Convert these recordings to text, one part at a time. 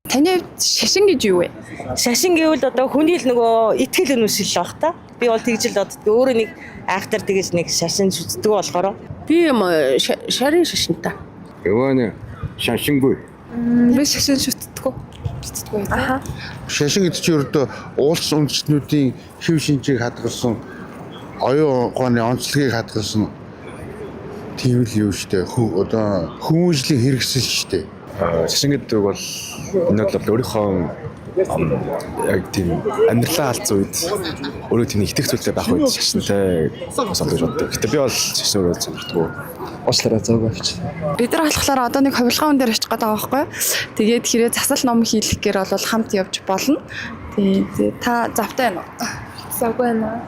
Таны шашин гэж юу вэ? Шашин гэвэл одоо хүний л нөгөө итгэл үнэмшил баг та. Би бол тэгж л боддог. Өөрөө нэг айхтар тэгж нэг шашин шүтдэг болохоор. Би шарын шашинтай. Өвөө шашингүй. Би шашин шүтдэггүй. Шүтдэггүй. Аха. Шашин гэдэг чинь ердөө уулс үндэстнүүдийн хэв шинжийг хадгалсан, оюун ухааны онцлогийг хадгалсан тийм л юу штэ. Одоо хүмүүжлийн хэрэгсэл штэ. Шашин гэдэг бол энэ бол өөрийнхөө яг тийм амьдралаа алдсан үед өөрөө тийм итгэх зүйлтэй байх үед шашинтай болсон гэж боддог. Гэтэ би бол шашин өөрөө сонирхдаггүй. Уучлаарай зөөг авч. Бид нар болохоор одоо нэг хувилгаан дээр очих гэдэг байгаа байхгүй. Тэгээд хэрэг засал ном хийх гээр бол хамт явж болно. Тэгээд та завтай байна уу? Завгүй байна.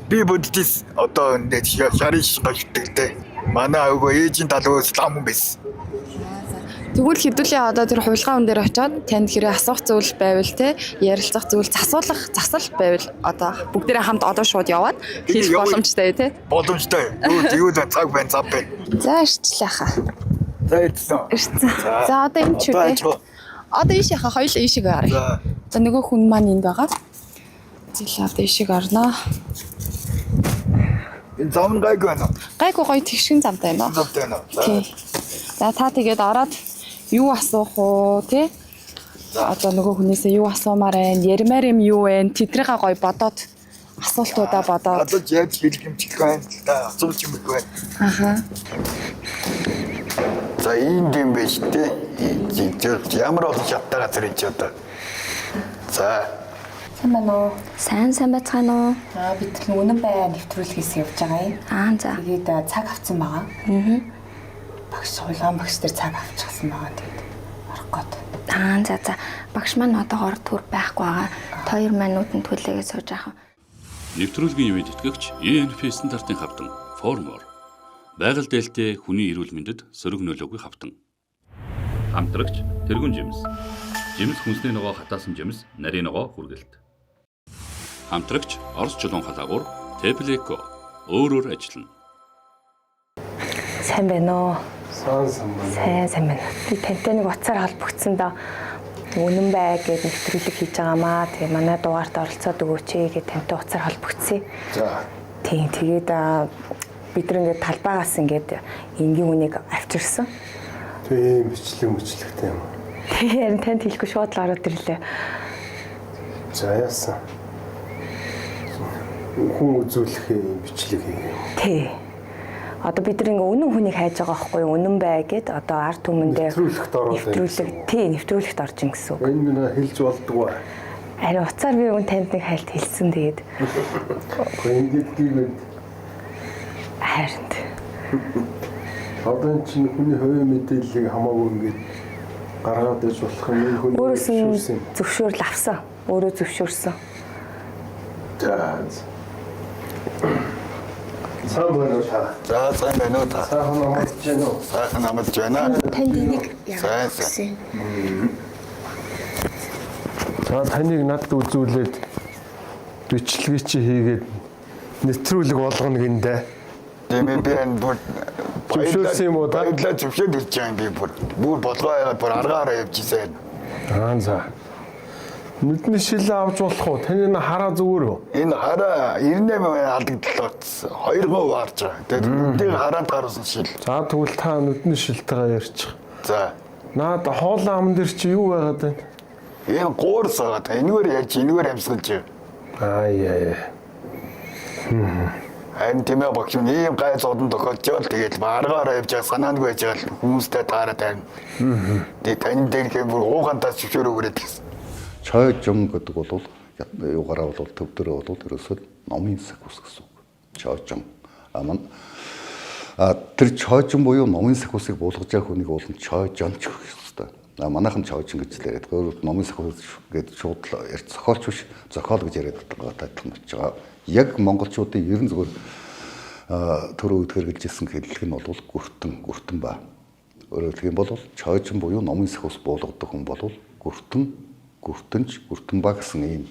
Би боддис одоо энэ шарын шашинтай. Манай өвгөө ээжийн талаас лам байсан. Тэгвэл хэдүүлээ одоо тэр хувилгаан дээр очиод танд хэрэг асуух зүйл байвал те ярилцах зүйл засуулах засал байвал одоо бүгдээрээ хамт одоо шууд яваад хийх боломжтой те. Боломжтой. Юу цаг байна зав байна. За ирчлээ хаа. За ирсэн. За одоо энэ ч үү те. Одоо ийш яхаа хоёул ийшээ гараа. За нөгөө хүн маань энд байгаа. Зил одоо ийшээ орноо. Энэ зам гайгүй байна. Гайгүй гоё тэгшин замтай байна. Замтай байна. За та тэгээд ороод юу асуух уу те? Одоо нөгөө хүнээсээ юу асуумаар байна? Ярмаар юм юу вэ? Тэдрийгээ гоё бодоод асуултуудаа бодоод. Одоо яаж бэлгэмжлэх байна? Та асууж юм байна. Аха. За ийм юм биш те. Ямар олон шаттай газар ийж одоо. За. Сайн байна уу? Сайн байцгаана уу? Бид тэр үнэн бай нэвтрүүлгээс явж байгаа юм. За. Тэгээд цаг авсан байгаа. Багш хулгаан багш тэр цаг авчихсан байгаа. Тэгээд орох гээд. За. Багш маань одоогоор төр байхгүй байгаа. Хоёр минутанд хүлээгээ сууж байгаа. Нэвтрүүлгийн үед итгэгч ENP стандартын хавтан Formor байгаль дээлтэй хүний эрүүл мэндэд сөрөг нөлөөгүй хавтан. Хамтрагч тэргүүн жимс. Жимс хүнсний ногоо хатаасан жимс, нарийн ногоо хүргэлт. Хамтрагч Орос чулуун халаагуур Теплеко өөрөөр ажиллана. Сайн байна уу? Сайн байна. Би тантай нэг утсаар холбогдсон доо. Үнэн бай гэдэг нэвтрүүлэг хийж байгаамаа. Тэгээ манай дугаарт оролцоод өгөөч гэж тантай утсаар холбогдсон. За. Тэгээд бид нар ингээд талбайгаас ингээд энгийн үнийг авчирсан. Тийм бичлэгтэй юм. Тэгээд танд хэлэхгүй шууд л ороод ирлээ. За яасан. Хүн үзүүлэх бичлэг хийе. Тий. Одоо бид нар ингээ үнэн хүнийг хайж байгаа байхгүй юу? Үнэн бай гэд одоо ард түмэндээ нэвтрүүлэгт орж ин гэсэн үг. Энэ минь хэлж болдгоо. Ари уцаар би өгөн танд нэг хайлт хэлсэн тэгээд. Эндийгүүд харин. Одоо чинь хүний хувийн мэдээллийг хамаагүй ингээд гаргаад иж болох юм хүн өөрөөс нь зөвшөөрөл авсан. Өөрөө зөвшөөрсөн. За. Сайн байна уу та? За сайн байна уу та? Сайхан амарч байна уу? Сайхан амарч байна. Танд энийг яагаад Сайн. За таныг надад үзүүлээд бичлэгийг чи хийгээд нэвтрүүлэг болгоно гиндэ. Би энэ бүр зөвшөөрсөн юм уу та? Баярлалаа зөвшөөрч байгаа би бүр болгоо яагаад бүр аргаараа явж ирсэн. За. Нүдний шилээ авч болох уу? Таны хараа зүгээр үү? Энэ хараа 98% алдагдлаа. 2% харж байгаа. Тэгээд нүдийг хараад гарсан шил. За тэгвэл та нүдний шилтэйгээ ярьчих. За. Наад хоолой ам дээр чи юу байгаад байна? Энэ гоорс байгаа. Энэгээр ярьж, энэгээр амьсгалж. Яа. Харин тийм ээ багш ийм гай зодон тохиолдчихвол тэгээд аргаараа явж байгаа санаангүй байж байгаа хүмүүстэй таараад байна. Тэгээд тань дээр хэм бүр уугантаас зөвшөөрөө өгөөд гэсэн. Чойжон гэдэг бол юугаараа бол төв дөрөө бол ерөөсөө номын сахиус гэсэн үг. Чойжон. Тэр чойжон буюу номын сахиусыг буулгаж байгаа хүнийг бол чойжон ч гэх ёстой. Манайхан чойжон гэж л яриад. Өөр номын сахиус гэдэг шууд ярьж зохиолч биш, зохиол гэж яриад байгаа тайлбар болж байгаа. Яг монголчуудын ерэн зүгээр төрөө үдгэргэлжсэн хэллэг нь бол гүртэн ба. Өөрөөр хэлбэл бол чойжон буюу номын сахиус буулгадаг хүн бол гүртэн ба гэсэн ийм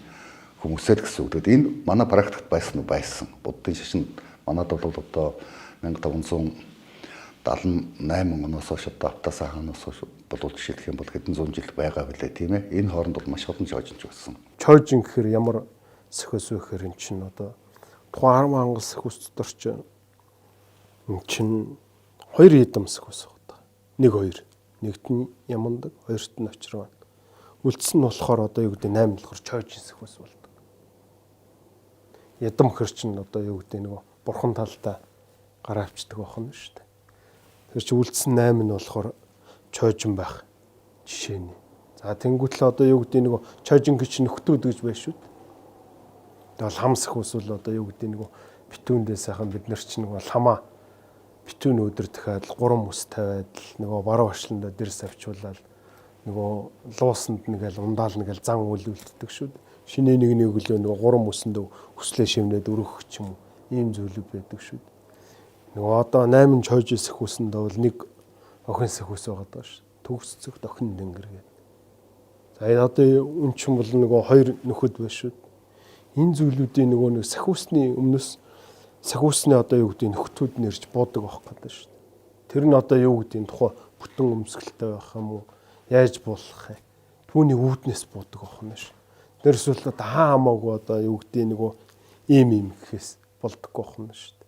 хүмүүсээр гэсэн үг. Тэгээд энэ манай практикт байсан. Буддын шашин манад бол одоо 1500 78 оноос хойш одоо автосаханаас хойш болоод жишээлх юм бол хэдэн зуун жил байгаа билээ тийм ээ. Энэ хооронд бол маш олон чойжинч болсон. Чойжин гэхээр ямар сэхвэс вэ гэхээр эн чинь одоо тухайн 10 ангал сэхвэс дотор чинь эн чинь 2 эдэм сэхвэс байгаа. 1 2. Нэгт нь ямандаг, хоёрт нь очир байна. Үлдсэн нь болохоор одоо юу гэдэг 8 болохоор чойжин сэхвэс болдог. Эдэм хэр чинь одоо юу гэдэг нөгөө бурхан талдаа гараа авчдаг байх нь шүү дээ. Тэр чинь үлдсэн 8 нь болохоор чойжин байх жишээ нь. За тэнгуүтлээ одоо юу гэдэг нөгөө чойжин гэж нөхдөөд гэж байна шүү дээ. Тэгэл хам сэхвэс бол одоо юу гэдэг нөгөө битүүндээ сайхан бид нар чинь нөгөө хамаа битүүн өдөр дахиад 3 ус тавиад нөгөө баруун орчлондоо дэрс авчуулаад нөгөө луусанд нэгэл ундаал нэгэл зан үйл үлддэг шүү дээ. Шинэ нэг өглөө нөгөө 3 усэнд хүслээ шивнээд өргөх ч юм уу ийм зүйлүүд байдаг шүү дээ. Нөгөө одоо 8 чойж сэхвэсэнд бол нэг охин сэхвэс байгаа даа шүү. Төгсцөх охин дэнгэр гэдэг. За энэ одоо үн чинь бол нөгөө 2 нөхөд байна шүү. Энэ зүйлүүдийн нөгөө нэг сэхвэсний өмнөөс сэхвэсний одоо юу гэдэг нөхдүүд нэрж буудаг байх гэдэг шүү. Тэр нь одоо юу гэдэг тухай бүтэн өмсгөлтэй байх юм уу? Яаж буулах вэ? Түүний үүднээс буудаг байх нь шүү. Дэрсвэл одоо хамаагүй одоо юу гэдэг нөгөө ийм гэхээс болдог байх нь шүү.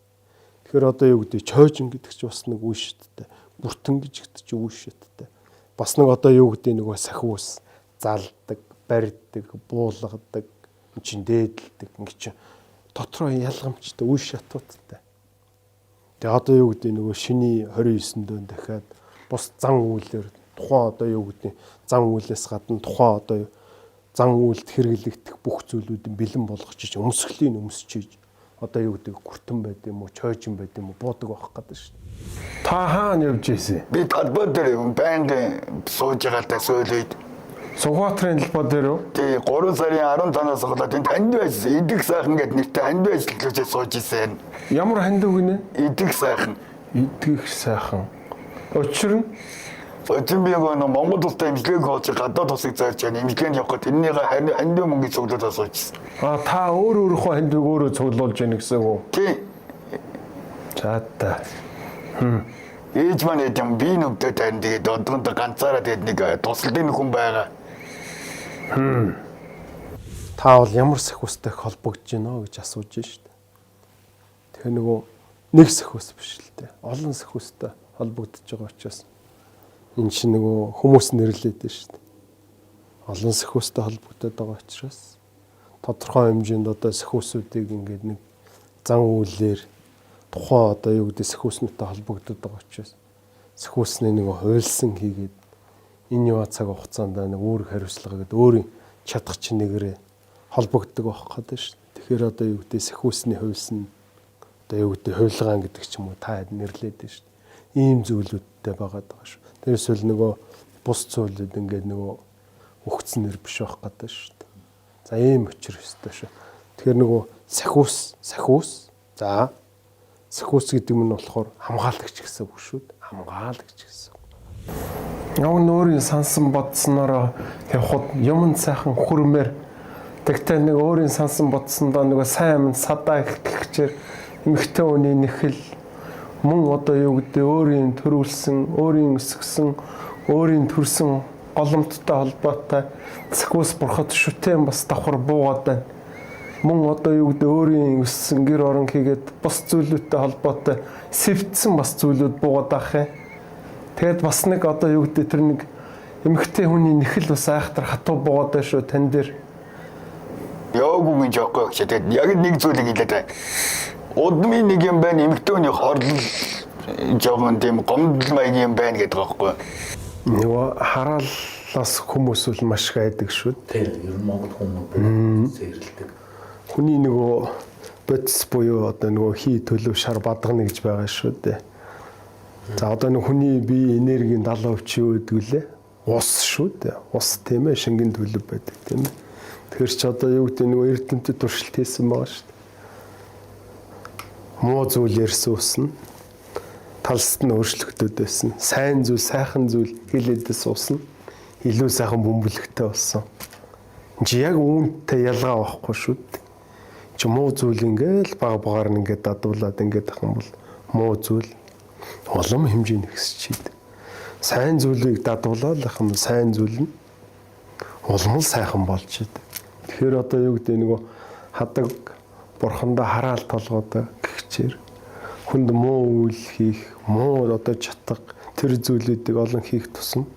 Тэгэхээр одоо юу гэдэг чойжин гэдэг чинь бас нэг үе шидтэй. Бүртэн гэж гэдэг чинь үе шидтэй. Бас нэг одоо юу гэдэг нөгөө сахиус залдаг, барьдаг, буулгадаг, чин дээдэлдэг ингэ чинь дотроо ялгамжтай үе шатуудтай. Тэгээ одоо юу гэдэг нөгөө шиний 29-нд дахиад бус зан үйлээр тухайн одоо юу гэдэг зан үйлээс гадна тухайн одоо зан үйлд хэрэглэгдэх бүх зүйлүүдийн бэлэн болгочих өмсгөлийн өмсчиж одоо юу гэдэг хүртэн байд юм уу, чойжин байд юм уу буудаг байх гэдэг шүү дээ. Та хаана явж ийсэн? Би талбай дээр байнга сууж байгаатай сөүлээд. Сугатрын талбай дээр үү? Тий, 3 сарын 15-наас хойш тэнд ханд байсан. Идэг сайхан гэдэг нэртэй ханд ажиллаж сууж ийсэн. Ямар ханд үг нэ? Идэг сайхан. Идэг сайхан. Учир нь Өчигдөр би нөгөө Монгол улстай имжлэг хооч гадаад усыг зарж байгаа имжлэг явах гэдэг энэнийг хандив мөнгөний цуглаад асууж байна. Та өөрийнхөө хандивыг өөрөө цуглуулж яах гэсэн үг үү? Тий. За та. Ээж маань юм би нүгдээ тань тэгээд одгонд ганцаараа тэгээд нэг тусалдын хүн байгаа. Та бол ямар сэхвэстэй холбогдож байна гэж асууж байна шүү дээ. Тэгэхээр нөгөө нэг сэхвэс биш л дээ. Олон сэхвэстэй холбогдож байгаа учраас энэ чинь нөгөө хүмүүс нэрлээд байна шүү дээ. Олон сэхвэстэй холбогдоод байгаа учраас тодорхой хэмжээнд одоо сэхвэсүүдийг ингээд нэг зан үйлээр тухайн одоо юу гэдэг сэхвэснүүтэй холбогдоод байгаа учраас сэхвэсний нөгөө хуйлсан хийгээд энэ яа цаг хугацаанд нэг өөр хариуцлага гэдэг өөрийн чадах чинь нэгээрээ холбогддог байх гэдэг шүү дээ. Тэгэхээр одоо юу гэдэг сэхвэсний хуйлсан одоо юу гэдэг хуйлгаан гэдэг ч юм уу та нэрлээд байна шүү дээ. Ийм зүйлүүдтэй байгаа даа шүү. Тэрсэл нөгөө бус зүйлүүд ингээд нөгөө өгцснэр биш байх гэдэг шүү дээ. За ийм учир өстой шүү. Тэгэхээр нөгөө сахиус за сахиус гэдэг нь болохоор хамгаалагч гэсэн үг шүү дээ. Хамгаалагч гэсэн. Яг өөрийн сансан бодснороо явхад юм сайхан хүрмээр тэгтээ нэг өөрийн сансан бодсондоо нөгөө сайн амин садаа гэхчээр эмэгтэй хүний нэхэл мөн одоо юу гэдэг өөрийн төрүүлсэн, өөрийн өсгсөн, өөрийн төрсэн голомттой холбоотой сахиус бурхад шүтэн бас давхар буугаад байна. Мөн одоо юу гэдэг өөрийн өссөн гэр орон хийгээд бус зүйлүүдтэй холбоотой сэвдсэн бас зүйлүүд буугаад байх юм. Тэгэд бас нэг одоо юу гэдэг тэр нэг эмэгтэй хүний нэхэл бас айхтар хатуу буугаад байна шүү тань дээр. Яагүй гэж яахгүй гэж тэгээд яг нэг зүйлийг хэлээд байна. Удмын нэг юм байна эмэгтэйний хорлол жоохон тийм гомдол маягийн юм байна гэдэг байгаа байхгүй. Нөгөө хараалаас хүмүүс бол маш их айдаг шүү. Тэр ер нь Монгол хүмүүс зэрэлдэг. Хүний нөгөө бодис буюу одоо нөгөө хий төлөв шар бадгана гэж байгаа шүү дээ. За одоо нэг хүний бие энергийн 70% чи юу гэдэг вүлээ? Ус шүү дээ. Ус тийм ээ шингэн төлөв байдаг тийм ээ. Тэгэхээр ч одоо юу гэдэг нөгөө эрдэмтэд туршилт хийсэн байгаа шүү дээ. Муу зүйл ярьсан усна талст нь өөрчлөгдөд байсан. Сайн зүйл, сайхан зүйл хэлээдээс усна илүү сайхан бөмбөлөгтэй болсон. Чи яг үүнтэй ялгаа байхгүй шүү дээ. Чи муу зүйл ингээл баг багаар нь ингээд дадуулаад ингээд ах юм бол муу зүйл. улам хэмжээний өсч идэг. Сайн зүйлийг дадуулаад ах юм сайн зүйл нь улам л сайхан болж идэг. Тэгэхээр одоо юу гэдэг нөгөө хадаг бурхандаа хараал толгойдоо гихчээр хүнд муу үйл хийх, муу одоо чатга тэр зүйлүүдийг олон хийх тусам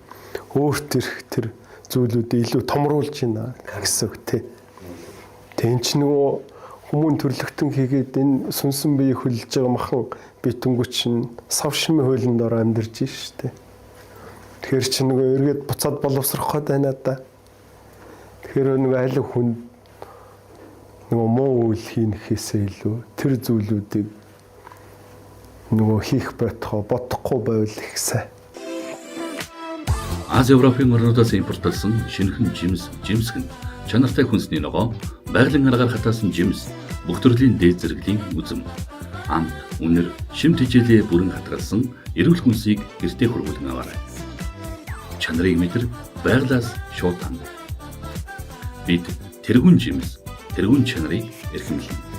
өөрт ирэх тэр зүйлүүдийг илүү томруулж байна гэсэн үг тий. Тэн ч нөгөө хүмүүн төрлөختөн хийгээд энэ сүнсэн биеийг хөлж байгаа махан битэнгүч нь сав шимийн хуулинд ороо амьдарч штэ. Тэгэхээр чи нөгөө эргээд буцаад боловсрох гээд байна да. Тэгэхээр нөгөө аль хүнд нөгөө муу үйл хийхээсээ илүү тэр зүйлүүдийг нөгөө хийх бодохгүй байвал их сайн. Аз Европын орнуудаас импортлсон шинэхэн жимсгэн чанартай хүнсний ногоо, байгалийн аргаар хатаасан жимс, бүх төрлийн дээд зэрэглэлийн үзэм, амт, үнэр, шимт хичээлээ бүрэн хатгалсан эрүүл хүнсийг гэртээ хургуулсан аваарай. Чанарыг мэдэр байгалаас шууд ханд. Бид тэргүүн жимс, тэргүүн чанарыг эрхэмлэнэ.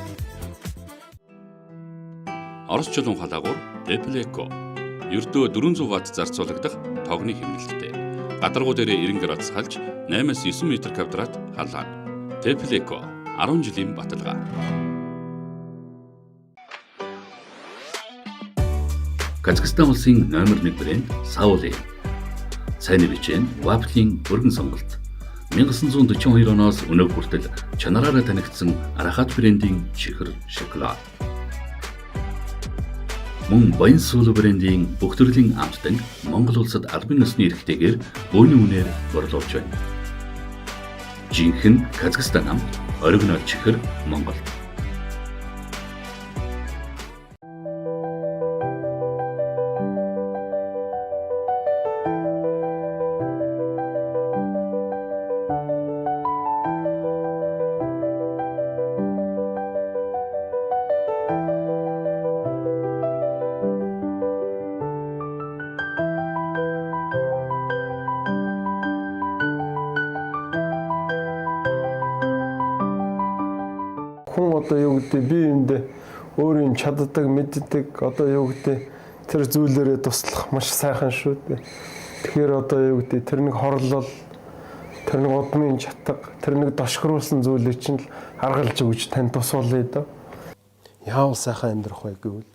Орос чулуун халаагуур Теплеко ердөө 400 Вт зарцуулагдах тогны хэмнэлттэй. Гадаргуу дээрээ 90 градус халж 8-9 м2 халааг. Теплеко 10 жилийн баталгаа. Казахстан улсын номер 1 брэнд Саули. Сайн бичэн Вафлийн өргөн сонголт. 1942 оноос өнөө хүртэл чанараараа танигдсан Арахат брендийн чихэр шоколад. Мөн Баян сүүл брендийн бүх төрлийн амттан Монгол улсад албан ёсны эрхтэйгээр бөөний үнээр борлуулж байна. Жинхэнэ Казахстан амт, оригинал чихэр Монгол. Хүн одоо юу гэдэг би энд өөрийн чаддаг, мэддэг одоо юу гэдэг тэр зүйлээрээ туслах маш сайхан шүү дээ. Тэгэхээр одоо юу гэдэг тэр нэг хорлол, тэр нэг удмын чатга, тэр нэг дошгруулсан зүйлийг чинь л харгалж өгч тань тусуулъя да. Яавал сайхан амьдрах вэ гэвэл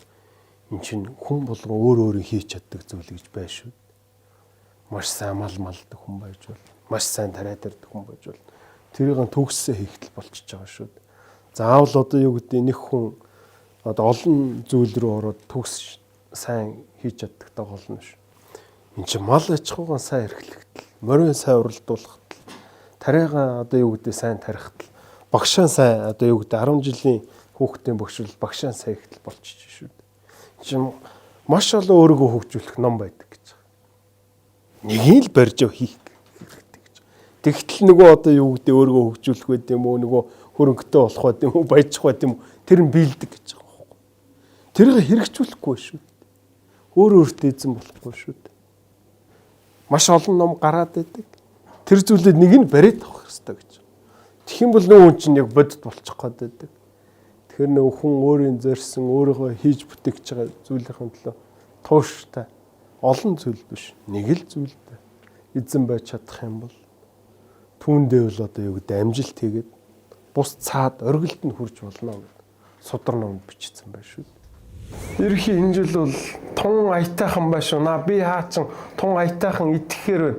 эн чинь хүн болгон өөр хийж чаддаг зүйл гэж байна шүү. Маш сайн малдаг хүн байж бол, маш сайн тариад ирдэг хүн байж бол тэрийг төгссөө хийхтэл болчихж байгаа шүү. Заавал одоо юу гэдэг нэг хүн одоо олон зүйл рүү ороод төгс сайн хийж чаддагтай болно ш. Энд чинь мал аж ахуйн сайн эрхлэхтэл, морин сайн уралдуулахтал, тариагаа одоо юу гэдэг сайн тарихтал, багшаа сайн одоо юу гэдэг 10 жилийн хүүхдийн багшил багшаа сайн ихтэл болчих шүү. Энд чинь маш олон өөрийгөө хөгжүүлэх ном байдаг гэж. Нэгийг л барьж хийх хэрэгтэй гэж. Тэгтэл нөгөө одоо юу гэдэг өөрийгөө хөгжүүлэх байд юм уу нөгөө хөрөнгөтэй болох байд юм уу баяжих байд юм уу тэр нь биелдэг гэж байгаа байхгүй. Тэрийг хэрэгжүүлэхгүй шүү. Өөртөө эзэн болохгүй шүү. Маш олон ном гараад байдаг. Тэр зүйлээ нэг нь бариад авах хэрэгтэй гэж. Тэгэх юм бол нөгөө хүн чинь яг бодит болчих гээд байдаг. Тэгэхээр нөгөө хүн өөрийн зорьсон өөрийгөө хийж бүтээгч байгаа зүйлийнхэн төлөө тууштай олон зүйл биш. Нэг л зүйлтэй эзэн байж чадах юм бол түүндээ бол одоо юу гэдэг амжилт хийгээд бус цаад оргилд нь хүрч болно гэдэг судар номд бичсэн байна шүү. Ерхий энэ жил бол тун аятайхан байна шүү. Би хаачин тун аятайхан итгэхээр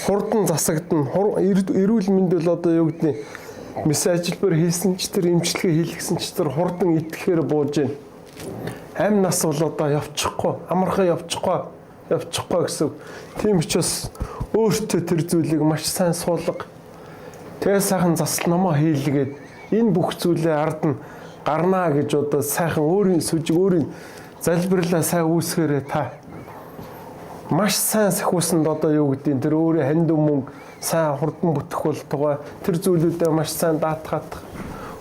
хурдан засагдана. Эрүүл мэнд бол одоо юу гэдэг мис ажилбар хийсэн ч тэр эмчилгээ хийлгсэн ч тэр хурдан итгэхээр бууж байна. Амь нас бол одоо явчихгүй, амархан явчихгүй гэсэн. Тийм учраас өөртөө тэр зүйлийг маш сайн суулга. Тэгээ сайхан засал номоо хийлгээд энэ бүх зүйлээ ард нь гарнаа гэж одоо сайхан өөрийн сүжиг өөрийн залбирлаа сайн үүсгээрээ та маш сайн сахиусанд одоо юу гэдэг тэр өөрийн ханд мөнгө сайн хурдан бүтэх болтугай тэр зүйлүүдээ маш сайн даатгах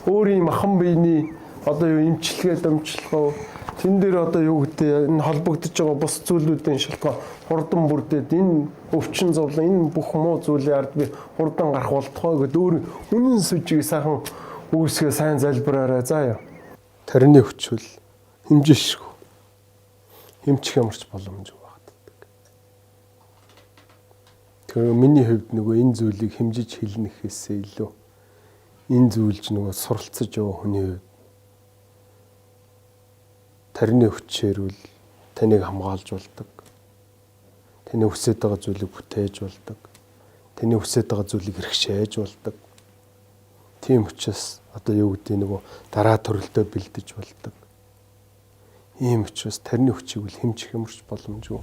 өөрийн махан биений одоо юу эмчилгээ дамжлагаа тэн дээр одоо юу гэдэг энэ холбогдож байгаа бус зүйлүүдийн шалтгаан хурдан бүрдээд энэ өвчин зовлон энэ бүх муу зүйлийн ард би хурдан гарах болтугай гэдэг өөр үнэн сүжиг сайхан үүсгээ сайн залбираарай заа ёо. Тарины хүчвэл хэмжээшгүй. эмчих ямарч боломжгүй багтдаг. Тэгэхээр миний хувьд нөгөө энэ зүйлийг хэмжиж хэлнэхээсээ илүү энэ зүйлж нөгөө суралцаж яваа хүний хувьд тарины хүчээр үл таныг хамгаалж болдог. Таны хүсэж байгаа зүйлийг бүтээж болдог. Таны хүсэж байгаа зүйлийг хэрэгшээж болдог. Тийм учраас одоо юу гэдэг нөгөө дараа төрөлдөө бэлдэж болдог. Ийм учраас тарины хүчийг үл хэмжих юмрч боломжгүй.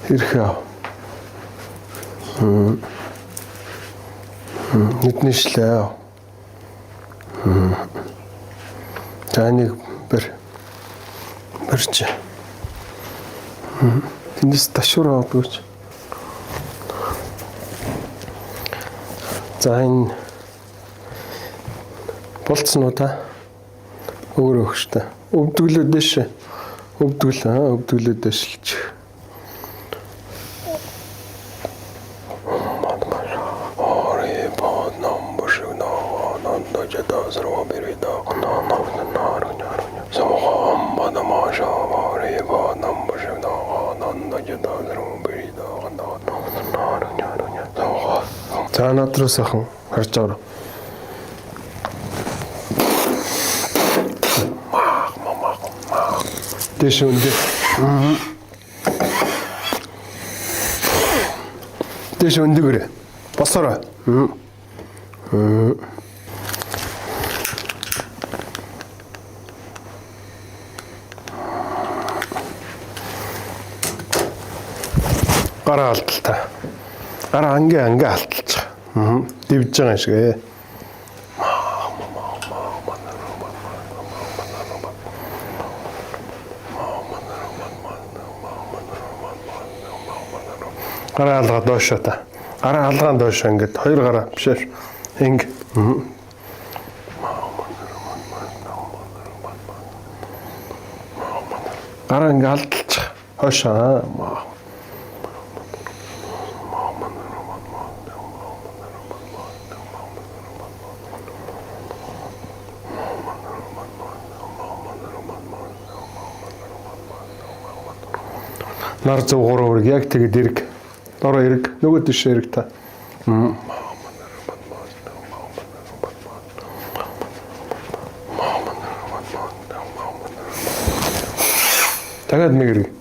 Хэрхээ. Нүднийшлээ. Танийг барьж. Тэндээс ташуур авдагч. За энэ болцсон уу та? Өөр өгчтэй. Өвдөглөө дэш. Өвдөглөө дэшилж. За надруу сайхан харж байгаа. Дэш өндө. Дэш өндөгөр. Босороо. Гараа алдалтай. Гараа анги алдалж байгаа. Дивж байгаа юм шиг ээ. Гараа алгаа доошоо та. Гараа алгаан доошоо ингээд хоёр гараа бишээр ингэ. Гараа ингээд алдалж хойшоо. Нар зөв гурав яг тэгээд эрг. Дороо эрг. Нөгөө дэш эрг та. Tagad нэг эрг.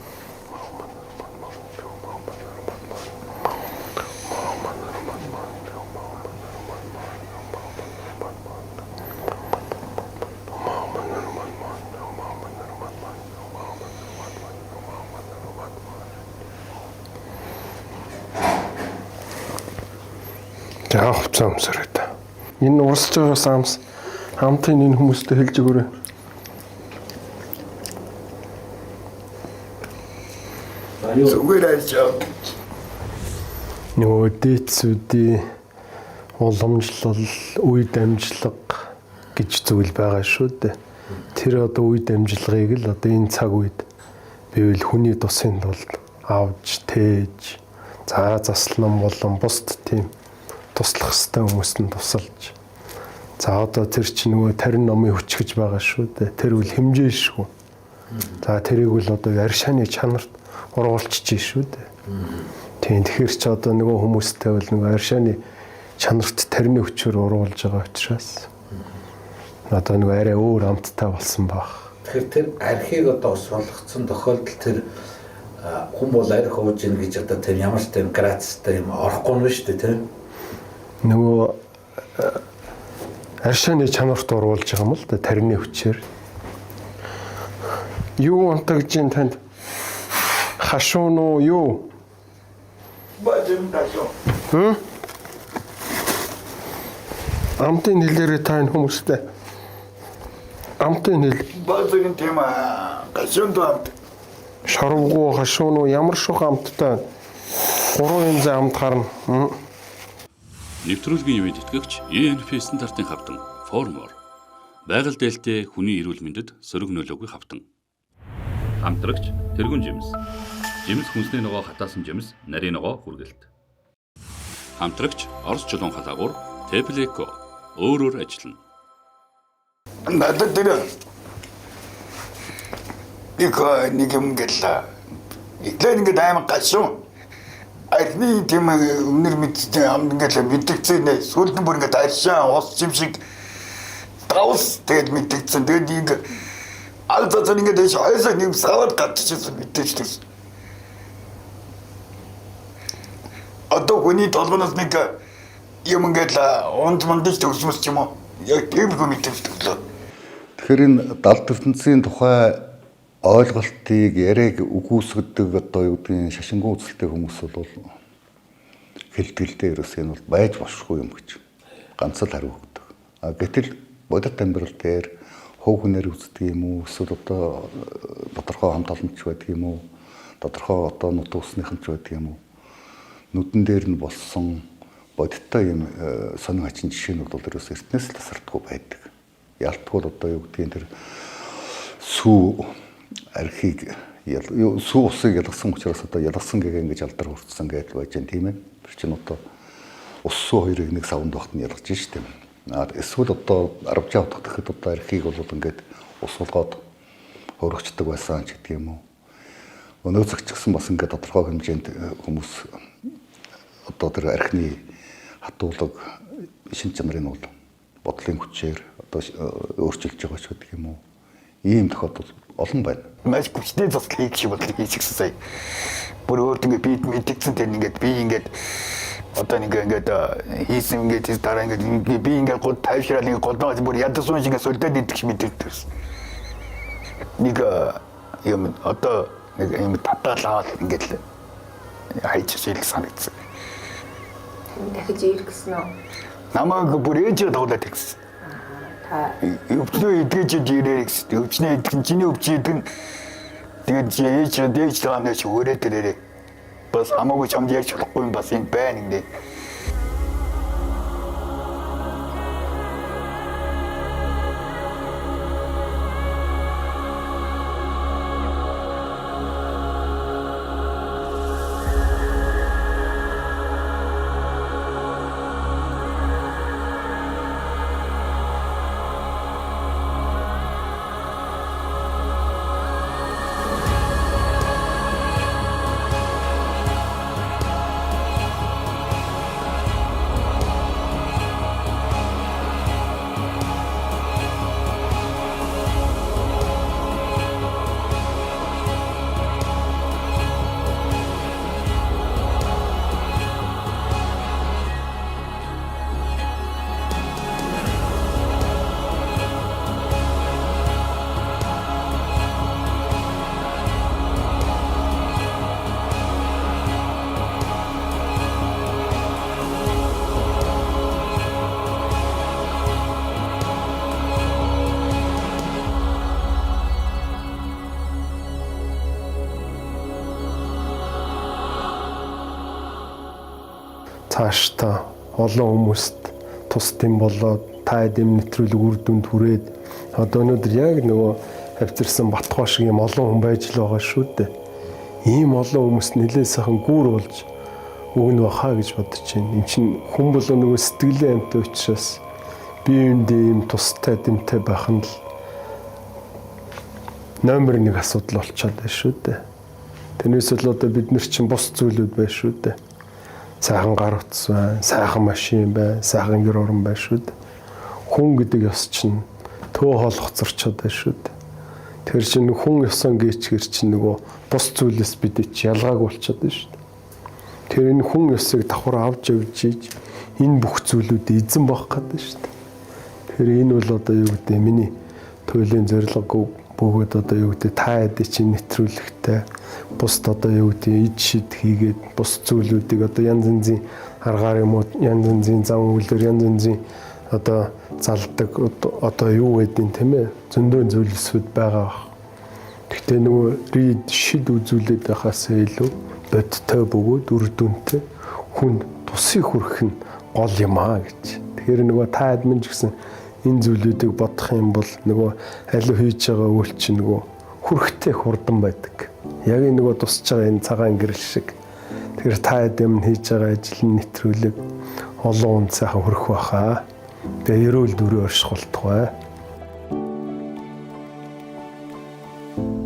Яах вэ амсараа. Энэ урсж байгаа самс хамтын энэ хүмүүстэй хэлж өгөөрэй. Зүгээр ажаа. Нөгөө дээдсүүдийн уламжлал, үе дамжлага гэж зүйл байгаа шүү дээ. Тэр одоо үе дамжлагыг л одоо энэ цаг үед бивэл хүний тусын тулд авч тээж заслан болон бусд тийм туслах хэвээр хүмүүст нь тусалж. За одоо тэр чинь нөгөө тарин номын хүч гэж байгаа шүү дээ. Тэр үл хэмжээшгүй. За тэрийг бол одоо аршааны чанарт оруулчих шүү дээ. Тийм тэгэхээр ч одоо нөгөө хүмүүстэй бол нөгөө аршааны чанарт тарины хүчээр оруулж байгаа учраас одоо нөгөө арай өөр амттай болсон баг. Тэгэхээр тэр архийг одоо ус болгоцсон тохиолдолд тэр хүн бол арх ууж ийн гэж одоо тэр ямар ч тийм грацтай юм орохгүй нь шүү дээ тийм. Нөгөө аршааны чанарт оруулж байгаа юм л да тарины хүчээр. Юу унтагж ин танд хашуун уу юу? Бажим ташоо. Амтын хэлээрээ та энэ хүмүүстэй. Амтын хэл. Базарын тема гашуунд амт. Шорвгуу, хашуун уу ямар шух амттай. 3 янзын амт гарна. Нэвтрүүлгийн үеийн тэтгэгч ENP стандартын хавтан Formor. Байгаль дээлтэй хүний эрүүл мэндэд сөрөг нөлөөгүй хавтан. Хамтрагч тэргүүн жимс. Жимс хүнсний ногоо хатаасан жимс, нарийн ногоо хүргэлт. Хамтрагч Орос чулуун халаагуур Tepleco өөрөөр ажиллана. Надад тэр нэг юм гэлээ. Итлэн ингээд аймаг гашуун. Арны тийм өнөр мэдтэй ам ингээд мэддэгцэн сүлдэн бүр ингээд аршаа ус юм шиг давс тэгээд мэддэгцэн тэгээд нэг алзацэн ингээд шайсаа нэг савар гатчихсан мэддэгчтэй. Одоо хүний толгоноос нэг юм ингээд онд мандаж төгсмөс юм уу? Яг тийм их мэддэгчтэй. Тэгэхээр энэ далд ертөнцийн тухай ойлголтыг яриаг үгүйсгдэг одоо юу гэдгийг шашингүй үзэлтэй хүмүүс бол хэлтгэлтэй ерөөс энэ бол байж бошгүй юм гэж ганц л хариу өгдөг. А гэтэл бодит амьдрал дээр хөв хүнээр үздэг юм уу? Эсвэл одоо тодорхой хамт олонч байдаг юм уу? Тодорхой одоо нут усныхан ч байдаг юм уу? Нүдэн дээр нь болсон бодиттой юм сонин хачин жишээнүүд бол ерөөс эртнээс л тасардаггүй байдаг. Ялтгууд одоо юу гэдгийг тэр сүү архийг сүү усыг ялгсан учраас одоо ялгсан гэгээ ингэж алдар хүртсэн гэж байж байна тийм ээ. Тэр чинь одоо ус сүү хоёрыг нэг савнд багт нь ялгаж штеп. Эсвэл одоо арвжаа утгахдагт одоо архийг бол ингээд ус болгоод хөрөгчдөг байсан ч гэдэг юм уу. Өнөөцөгч гэсэн бас ингээд тодорхой хэмжээнд хүмүүс одоо тэр архины хатуулга шин чанарын бол бодлын хүчээр одоо өөрчилж байгаа ч гэдэг юм уу. Ийм тохиолдол олон байна. Маш хүчтэй засал хийх шиг бодлыг хийчихсэн сая. Бүр өөрт ингээд би мэдгэцэн тэр ингээд би ингээд одоо ингээд хийсэн ингээд дараа ингээд би ингээд гол тайвшрал ингээд голдоо бүр ядсан шиг ингээд сүлдээд идэх шиг мэддэг. Нэг юм одоо нэг юм татаалаад ингээд хайчих шиг санагдсан. Дахиж ирэх гэсэн үү? Намайг бүр ээж дуулаад тэгсэн. Өвчнөө идгэж ирээ гэсэн. Өвчнөө идэх нь чиний өвч идэх нь тэгээд ээж таамаа чи өрөөд ирээ. Бас хамаагүй чамд ярьж болохгүй юм бас энэ байна ингэ. Цааш та олон хүмүүст тусдсан болоод та эдэм нэвтрүүлэг үр дүнд хүрээд одоо өнөөдөр яг нөгөө авчирсан Батхоо шиг юм олон хүн байж л байгаа шүү дээ. Ийм олон хүмүүст нэлээд сайхан гүүр болж өгнө баха гэж бодож байна. Энд чинь хүн болоо нөгөө сэтгэлээ амт учраас бие биендээ ийм тустай дэмтэй байх нь л номер 1 асуудал болчиход байна шүү дээ. Тэрнээс л одоо бид нар чинь бус зүйлүүд байна шүү дээ. Сайхан гар утас байна, сайхан машин байна, сайхан гэр орон байна шүү дээ. Хүн гэдэг ёс чинь төө хоол хоцорчод байна шүү дээ. Тэр чинь хүн ёсон гээчгэр чинь нөгөө бус зүйлээс бид чи ялгааг болчиход байна шүү дээ. Тэр энэ хүн ёсыг давхар авч явж ийж энэ бүх зүйлүүдийг эзэн бах гэдэг шүү дээ. Тэр энэ бол одоо юу гэдэг миний туйлын зорилго бөгөөд одоо юу гэдэг та эдээ чинь нэвтрүүлэгтэй бусд одоо юу гэдэг ид шид хийгээд бус зүйлүүдийг одоо янз янзын аргаар юм уу янз янзын зам үйлдвэр янз янзын одоо залдаг одоо юу гэдэг тийм ээ зөндөө зүйлсүүд байгаа. Гэхдээ нөгөө рид шид үзүүлээд байхаас илүү бодтой бөгөөд үр дүнтэй хүн тусыг хүрэх нь гол юм аа гэж. Тэгэхээр нөгөө та админ ч гэсэн энэ зүйлүүдийг бодох юм бол нөгөө аль хийж байгаа үйл чинь нөгөө хүрхтэй хурдан байдаг. Яг энэ нөгөө тусч байгаа энэ цагаан гэрэл шиг. Тэгэхээр та админ хийж байгаа ажил нь нэвтрүүлэг олон хүн сайхан хүрэх байхаа. Тэгээ эрүүл дүрээ оршихолтгой.